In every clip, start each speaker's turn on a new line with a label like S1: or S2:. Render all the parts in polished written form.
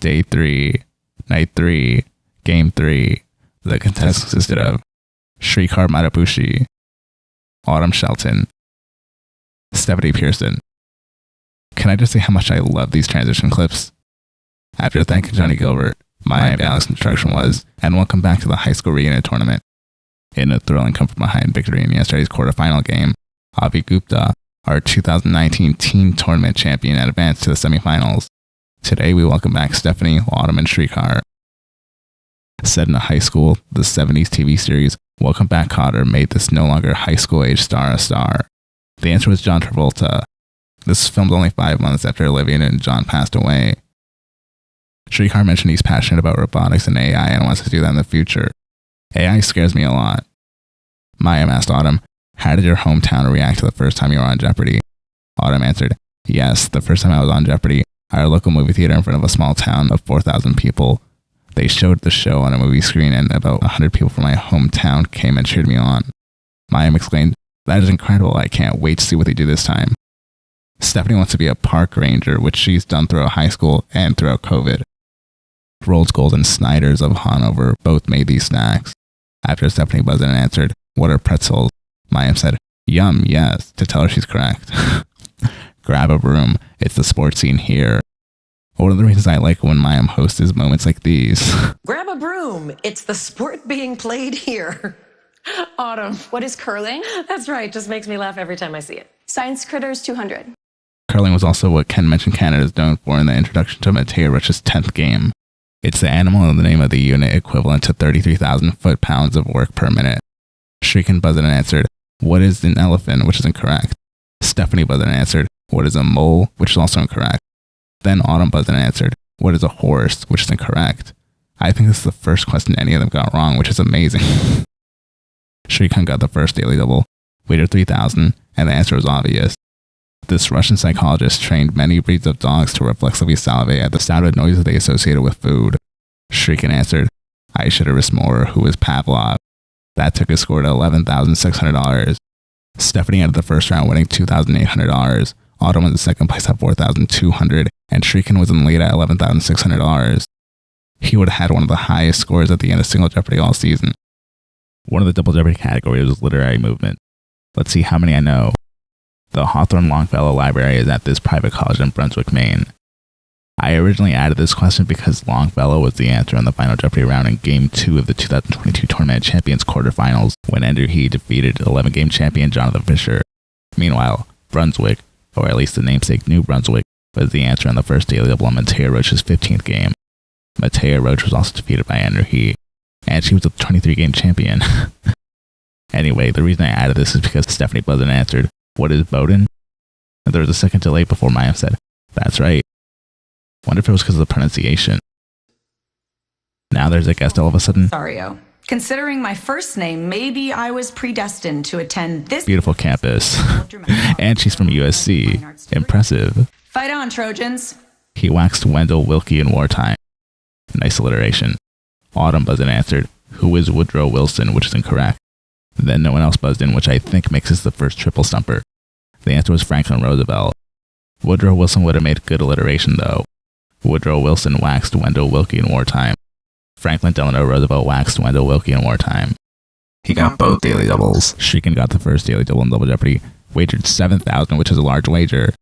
S1: Day 3, Night 3, Game 3. The contestants consisted of Shrikar Matabushi, Autumn Shelton, Stephanie Pearson. Can I just say how much I love these transition clips? After thanking Johnny Gilbert, my Alex introduction was, and welcome back to the high school reunion tournament. In a thrilling come-from-behind victory in yesterday's quarterfinal game, Avi Gupta, our 2019 teen tournament champion, advanced to the semifinals. Today we welcome back Stephanie, Autumn, and Shrikar. Set in a high school, the 70s TV series Welcome Back Kotter made this no longer high school age star a star. The answer was John Travolta. This was filmed only 5 months after Olivia and John passed away. Shrikar mentioned he's passionate about robotics and AI and wants to do that in the future. AI scares me a lot. Mayim asked Autumn, how did your hometown react to the first time you were on Jeopardy? Autumn answered, yes, the first time I was on Jeopardy, our local movie theater in front of a small town of 4,000 people. They showed the show on a movie screen and about 100 people from my hometown came and cheered me on. Mayim exclaimed, that is incredible, I can't wait to see what they do this time. Stephanie wants to be a park ranger, which she's done throughout high school and throughout COVID. Rolls Gold and Snyder's of Hanover both made these snacks. After Stephanie buzzed in and answered, what are pretzels? Mayim said, yum, yes, to tell her she's correct. Grab a broom, it's the sports scene here. One of the reasons I like when Mayim hosts is moments like these.
S2: Grab a broom, it's the sport being played here. Autumn.
S3: What is curling?
S2: That's right, just makes me laugh every time I see it.
S3: Science Critters 200.
S1: Curling was also what Ken mentioned Canada is known for in the introduction to Mateo Roach's 10th game. It's the animal in the name of the unit equivalent to 33,000 foot-pounds of work per minute. Shrikan buzzed in and answered, what is an elephant, which is incorrect. Stephanie buzzed in and answered, what is a mole, which is also incorrect. Then Autumn buzzed in and answered, what is a horse, which is incorrect. I think this is the first question any of them got wrong, which is amazing. Shrikan got the first daily double, weighed 3,000, and the answer was obvious. This Russian psychologist trained many breeds of dogs to reflexively salivate at the sound of noises they associated with food. Shrikan answered, I should have risked more, who is Pavlov. That took his score to $11,600. Stephanie entered the first round winning $2,800. Autumn was in second place at $4,200, and Shrikan was in the lead at $11,600. He would have had one of the highest scores at the end of Single Jeopardy all season. One of the Double Jeopardy categories was literary movement. Let's see how many I know. The Hawthorne Longfellow Library is at this private college in Brunswick, Maine. I originally added this question because Longfellow was the answer in the final Jeopardy round in Game 2 of the 2022 Tournament Champions quarterfinals when Andrew He defeated 11-game champion Jonathan Fisher. Meanwhile, Brunswick, or at least the namesake New Brunswick, was the answer in the first daily double on Mateo Roach's 15th game. Mateo Roach was also defeated by Andrew He, and she was a 23-game champion. Anyway, the reason I added this is because Stephanie buzzed and answered, what is Bowden? And there was a second delay before Mayim said, that's right. Wonder if it was because of the pronunciation. Now there's a guest all of a sudden.
S4: Sorry, considering my first name, maybe I was predestined to attend this
S1: beautiful campus. And she's from USC. Impressive.
S4: Fight on, Trojans.
S1: He waxed Wendell Willkie in wartime. Nice alliteration. Autumn buzzed and answered, who is Woodrow Wilson, which is incorrect. Then no one else buzzed in, which I think makes this the first triple stumper. The answer was Franklin Roosevelt. Woodrow Wilson would have made good alliteration, though. Woodrow Wilson waxed Wendell Willkie in wartime. Franklin Delano Roosevelt waxed Wendell Willkie in wartime. He got both daily doubles. Shrikan got the first daily double in Double Jeopardy, wagered $7,000, which is a large wager.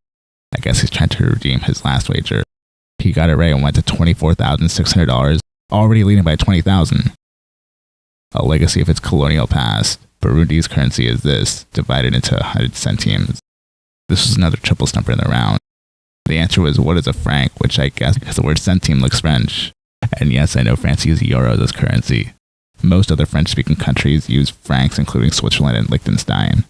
S1: I guess he's trying to redeem his last wager. He got it right and went to $24,600, already leading by $20,000. A legacy of its colonial past, Burundi's currency is this, divided into 100 centimes. This was another triple stumper in the round. The answer was, what is a franc, which I guess because the word centime looks French. And yes, I know France uses euros as currency. Most other French-speaking countries use francs, including Switzerland and Liechtenstein.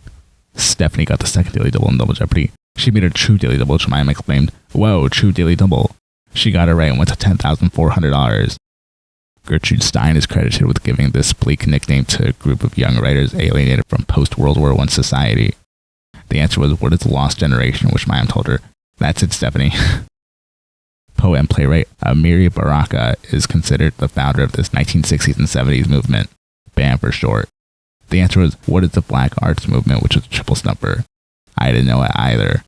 S1: Stephanie got the second daily double in Double Jeopardy. She made her true daily double, which Mayim exclaimed, whoa, true daily double. She got it right and went to $10,400. Gertrude Stein is credited with giving this bleak nickname to a group of young writers alienated from post-World War I society. The answer was, what is the lost generation, which Mayim told her, that's it, Stephanie. Poet and playwright Amiri Baraka is considered the founder of this 1960s and 70s movement, BAM for short. The answer was, what is the Black Arts Movement, which was a triple stumper. I didn't know it either.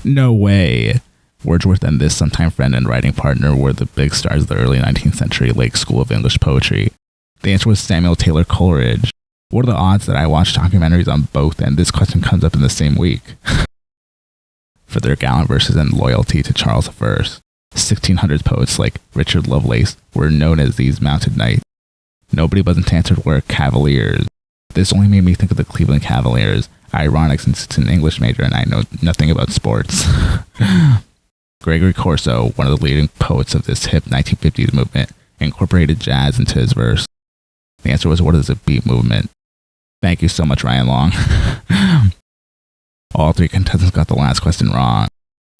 S1: No way. Wordsworth and this sometime friend and writing partner were the big stars of the early 19th century Lake School of English poetry. The answer was Samuel Taylor Coleridge. What are the odds that I watched documentaries on both and this question comes up in the same week? For their gallant verses and loyalty to Charles I, 1600s poets like Richard Lovelace were known as these mounted knights. Nobody wasn't answered were Cavaliers. This only made me think of the Cleveland Cavaliers. Ironic since it's an English major and I know nothing about sports. Gregory Corso, one of the leading poets of this hip 1950s movement, incorporated jazz into his verse. The answer was, what is a beat movement? Thank you so much, Ryan Long. All three contestants got the last question wrong.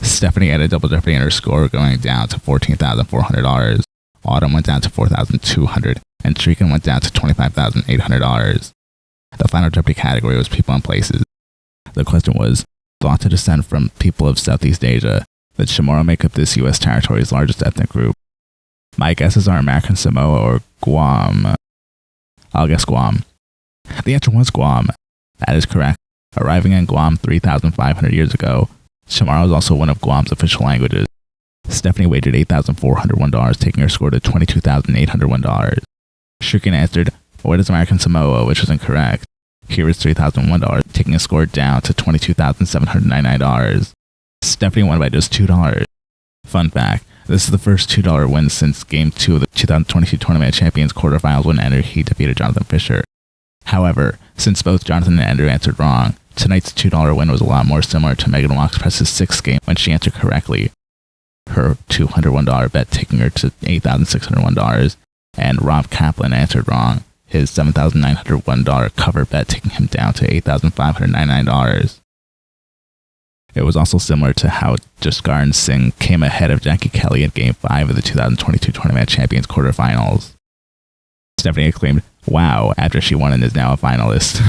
S1: Stephanie had a double jeopardy in her score going down to $14,400. Autumn went down to $4,200, and Shrikan went down to $25,800. The final jeopardy category was people and places. The question was, thought to descend from people of Southeast Asia, the Chamorro make up this U.S. territory's largest ethnic group. My guesses are American Samoa or Guam. I'll guess Guam. The answer was Guam. That is correct. Arriving in Guam 3,500 years ago, Chamorro is also one of Guam's official languages. Stephanie wagered $8,401, taking her score to $22,801. Shrikan answered, what is American Samoa, which was incorrect. Here is $3,001, taking a score down to $22,799. Stephanie won by just $2. Fun fact, this is the first $2 win since Game 2 of the 2022 Tournament of Champions quarterfinals when Andrew He defeated Jonathan Fisher. However, since both Jonathan and Andrew answered wrong, tonight's $2 win was a lot more similar to Megan Walks-Press's sixth game when she answered correctly. Her $201 bet taking her to $8,601, and Rob Kaplan answered wrong, his $7,901 cover bet taking him down to $8,599. It was also similar to how Jaskarn Singh came ahead of Jackie Kelly in Game 5 of the 2022 Tournament of Champions quarterfinals. Stephanie exclaimed, wow, after she won and is now a finalist.